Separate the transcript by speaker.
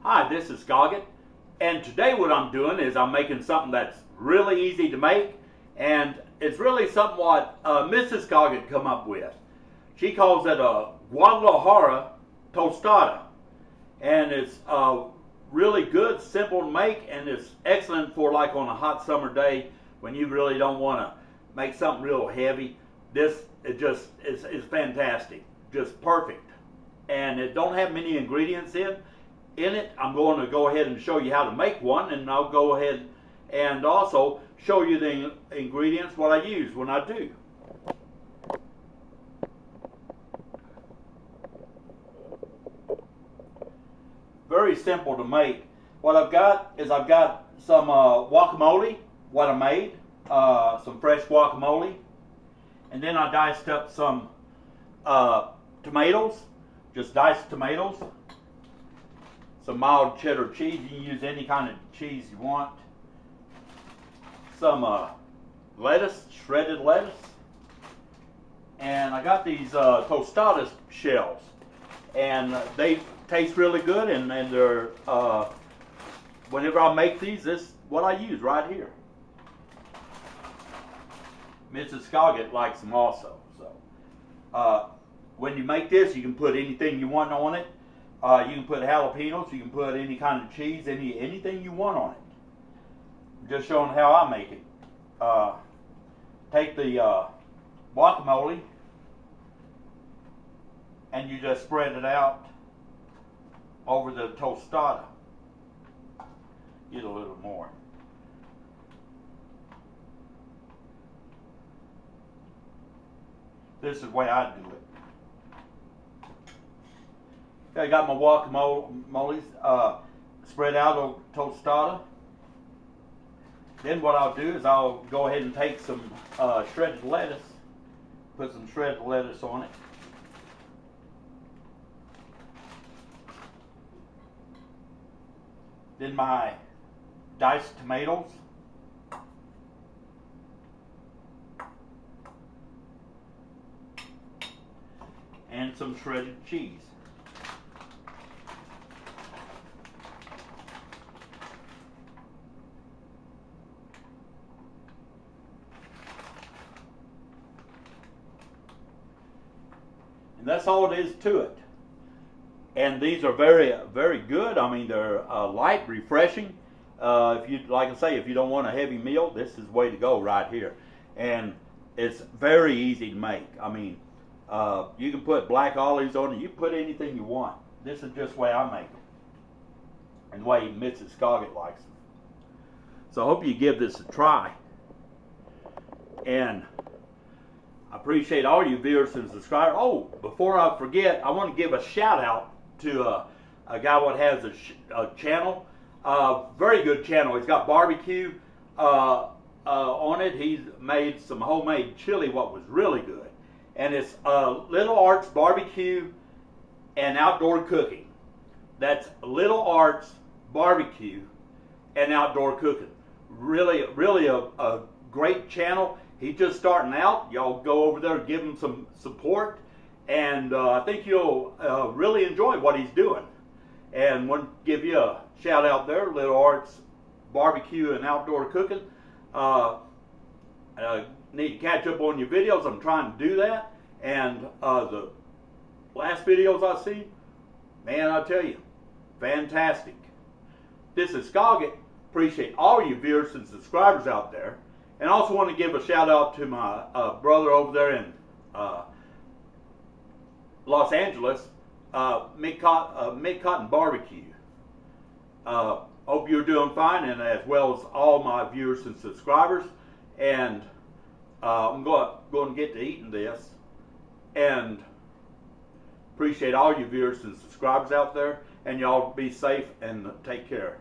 Speaker 1: Hi, this is Scoggett, and today what I'm doing is I'm making something that's really easy to make, and it's really something what Mrs. Scoggett come up with. She calls it a Guadalajara tostada, and it's really good, simple to make, and it's excellent for like on a hot summer day when you really don't want to make something real heavy. This is fantastic, just perfect, and it don't have many ingredients in it. I'm going to go ahead and show you how to make one, and I'll go ahead and also show you the ingredients what I use when I do. Very simple to make. What I've got is I've got some guacamole, what I made, some fresh guacamole, and then I diced up some tomatoes, just diced tomatoes. Some mild cheddar cheese. You can use any kind of cheese you want. Some lettuce, shredded lettuce. And I got these Tostada shells. And they taste really good, and they're, whenever I make these, this is what I use right here. Mrs. Scoggett likes them also. So, when you make this, you can put anything you want on it. You can put jalapenos, you can put any kind of cheese, anything you want on it. I'm just showing how I make it. Take the guacamole and you just spread it out over the tostada. Get a little more. This is the way I do it. I got my guacamole spread out on tostada. Then what I'll do is I'll go ahead and take some shredded lettuce, put some shredded lettuce on it. Then my diced tomatoes. And some shredded cheese. And that's all it is to it. And these are very, very good. I mean, they're light, refreshing. If you, like I say, if you don't want a heavy meal, this is the way to go right here. And it's very easy to make. I mean, you can put black olives on it. You can put anything you want. This is just the way I make them, and the way Mrs. Scoggett likes them. So I hope you give this a try. And I appreciate all you viewers and subscribers. Oh, before I forget, I want to give a shout out to a guy what has a channel, very good channel. He's got barbecue on it. He's made some homemade chili, what was really good, and it's Little Arts Barbecue and Outdoor Cooking. That's Little Arts Barbecue and Outdoor Cooking. Really, really a great channel. He's just starting out. Y'all go over there, give him some support, and I think you'll really enjoy what he's doing. And want to give you a shout out there, Little Arts Barbecue and Outdoor Cooking. Need to catch up on your videos. I'm trying to do that. And the last videos I see, man, I tell you, fantastic. This is Scoggett. Appreciate all you viewers and subscribers out there. And I also want to give a shout out to my brother over there in Los Angeles, Mid Cotton Barbecue. Hope you're doing fine, and as well as all my viewers and subscribers. And I'm going to get to eating this, and appreciate all you viewers and subscribers out there. And y'all be safe and take care.